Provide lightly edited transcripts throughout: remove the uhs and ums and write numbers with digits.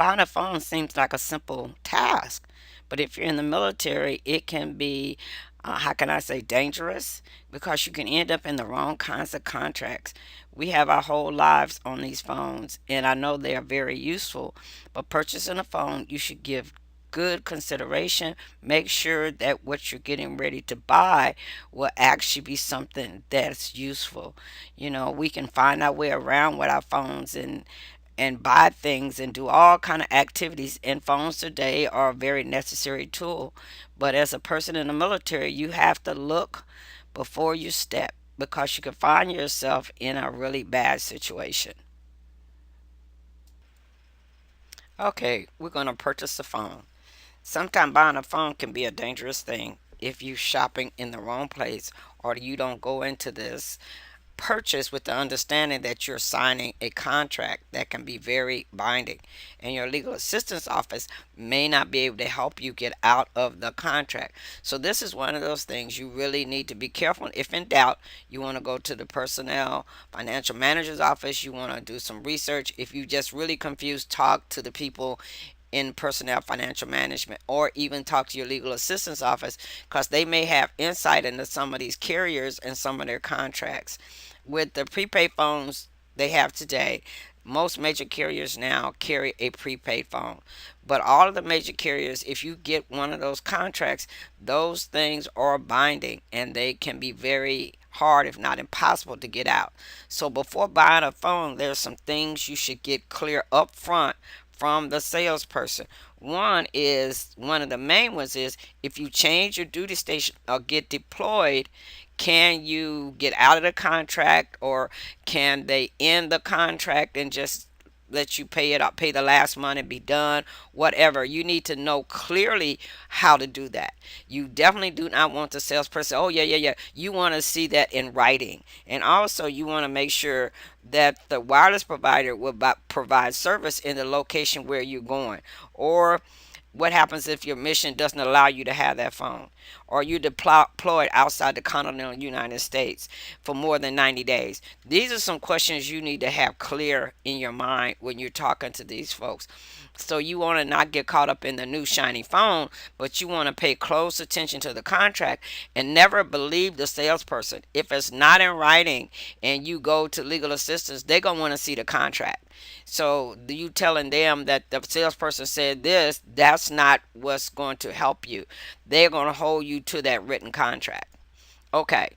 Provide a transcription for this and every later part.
Buying a phone seems like a simple task, but if you're in the military, it can be, how can I say, dangerous because you can end up in the wrong kinds of contracts. We have our whole lives on these phones, and I know they are very useful, but purchasing a phone, you should give good consideration. Make sure that what you're getting ready to buy will actually be something that's useful. We can find our way around with our phones and buy things and do all kind of activities, and phones today are a very necessary tool. But as a person in the military, you have to look before you step because you can find yourself in a really bad situation. Okay, we're going to purchase a phone. Sometimes buying a phone can be a dangerous thing if you're shopping in the wrong place, or you don't go into this purchase with the understanding that you're signing a contract that can be very binding, and your legal assistance office may not be able to help you get out of the contract. So this is one of those things you really need to be careful. If in doubt, you want to go to the personnel financial manager's office. You want to do some research. If you just really confused, talk to the people in personnel financial management, or even talk to your legal assistance office, because they may have insight into some of these carriers and some of their contracts. With the prepaid phones they have today, most major carriers now carry a prepaid phone. But all of the major carriers, if you get one of those contracts, those things are binding and they can be very hard, if not impossible, to get out. So before buying a phone, there's some things you should get clear up front from the salesperson. One of the main ones is, if you change your duty station or get deployed, can you get out of the contract, or can they end the contract and just let you pay it up, pay the last month and be done? Whatever. You need to know clearly how to do that. You definitely do not want the salesperson, oh, yeah, yeah, yeah. You want to see that in writing. And also, you want to make sure that the wireless provider will provide service in the location where you're going. Or what happens if your mission doesn't allow you to have that phone, or you deployed outside the continental United States for more than 90 days? These are some questions you need to have clear in your mind when you're talking to these folks. So you want to not get caught up in the new shiny phone, but you want to pay close attention to the contract and never believe the salesperson. If it's not in writing and you go to legal assistance, they're going to want to see the contract. So you telling them that the salesperson said this, that's not what's going to help you. They're going to hold you to that written contract. Okay.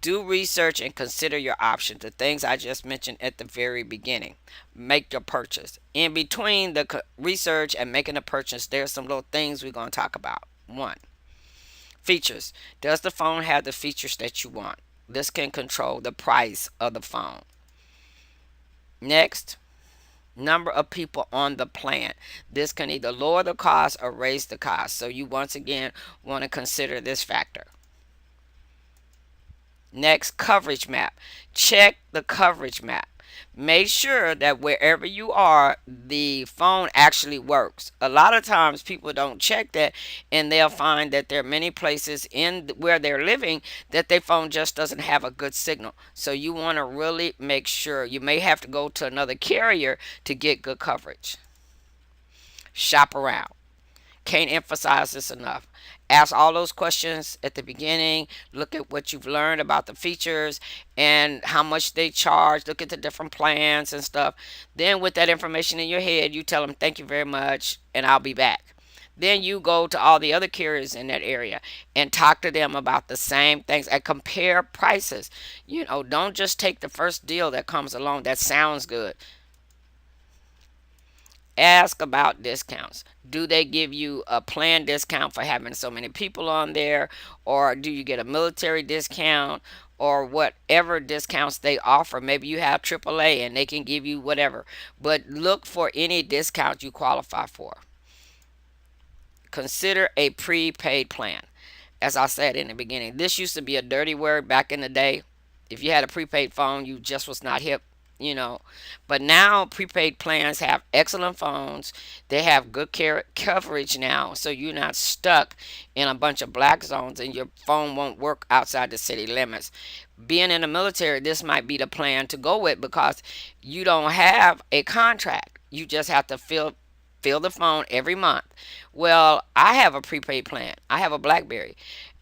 Do research and consider your options, the things I just mentioned at the very beginning. Make your purchase. In between the research and making a purchase, there's some little things we're going to talk about. One, features. Does the phone have the features that you want? This can control the price of the phone. Next, number of people on the plan. This can either lower the cost or raise the cost. So you once again want to consider this factor. Next, coverage map. Check the coverage map. Make sure that wherever you are, the phone actually works. A lot of times people don't check that, and they'll find that there are many places in where they're living that their phone just doesn't have a good signal. So you want to really make sure. You may have to go to another carrier to get good coverage. Shop around. Can't emphasize this enough. Ask all those questions at the beginning. Look at what you've learned about the features and how much they charge. Look at the different plans and stuff. Then, with that information in your head, you tell them, thank you very much, and I'll be back. Then you go to all the other carriers in that area and talk to them about the same things and compare prices. Don't just take the first deal that comes along that sounds good. Ask about discounts. Do they give you a planned discount for having so many people on there? Or do you get a military discount? Or whatever discounts they offer. Maybe you have AAA and they can give you whatever. But look for any discount you qualify for. Consider a prepaid plan. As I said in the beginning, this used to be a dirty word back in the day. If you had a prepaid phone, you just was not hip, you know. But now prepaid plans have excellent phones. They have good coverage now, so you're not stuck in a bunch of black zones and your phone won't work outside the city limits. Being in the military, this might be the plan to go with because you don't have a contract. You just have to fill fill the phone every month. Well, I have a prepaid plan. I have a BlackBerry.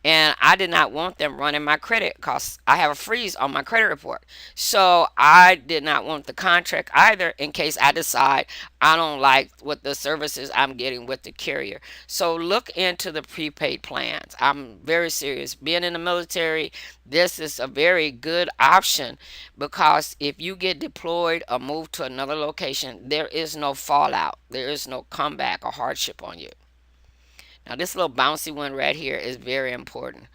And I did not want them running my credit because I have a freeze on my credit report. So I did not want the contract either in case I decide I don't like what the services I'm getting with the carrier. So look into the prepaid plans. I'm very serious. Being in the military, this is a very good option because if you get deployed or moved to another location, there is no fallout. There is no comeback or hardship on you. Now, this little bouncy one right here is very important.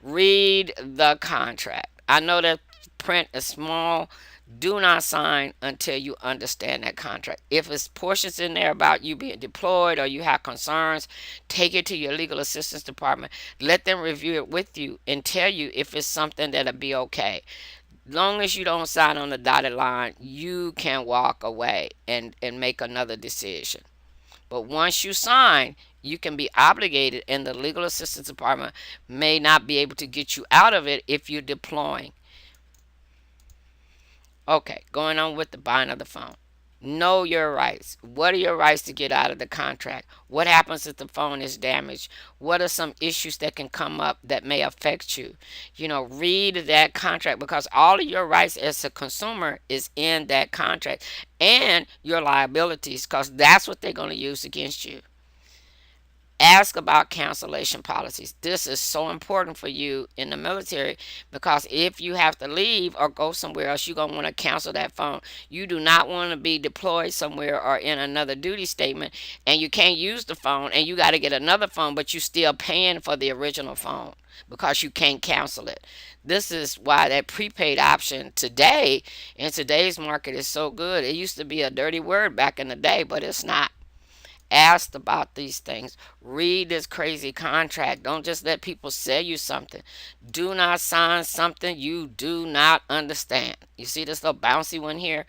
Read the contract. I know that print is small. Do not sign until you understand that contract. If it's portions in there about you being deployed or you have concerns, take it to your legal assistance department. Let them review it with you and tell you if it's something that'll be okay. Long as you don't sign on the dotted line, you can walk away and make another decision. But once you sign, you can be obligated, and the legal assistance department may not be able to get you out of it if you're deploying. Okay, going on with the buying of the phone. Know your rights. What are your rights to get out of the contract? What happens if the phone is damaged? What are some issues that can come up that may affect you? Read that contract because all of your rights as a consumer is in that contract and your liabilities because that's what they're going to use against you. Ask about cancellation policies. This is so important for you in the military because if you have to leave or go somewhere else, you're going to want to cancel that phone. You do not want to be deployed somewhere or in another duty statement and you can't use the phone and you got to get another phone, but you're still paying for the original phone because you can't cancel it. This is why that prepaid option today in today's market is so good. It used to be a dirty word back in the day, but it's not. Asked about these things. Read this crazy contract. Don't just let people sell you something. Do not sign something you do not understand. You see this little bouncy one here?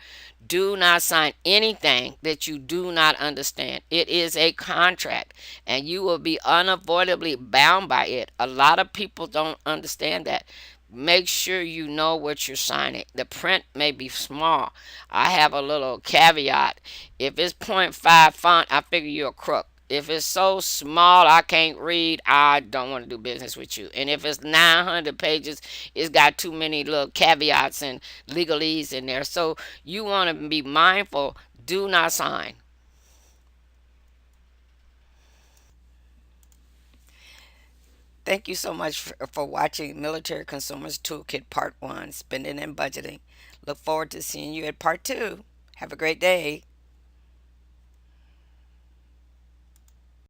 Do not sign anything that you do not understand. It is a contract and you will be unavoidably bound by it. A lot of people don't understand that. Make sure you know what you're signing. The print may be small. I have a little caveat. If it's point .5 font, I figure you're a crook. If it's so small I can't read, I don't want to do business with you. And if it's 900 pages, it's got too many little caveats and legalese in there. So you want to be mindful. Do not sign. Thank you so much for watching Military Consumers Toolkit Part 1, Spending and Budgeting. Look forward to seeing you at Part 2. Have a great day.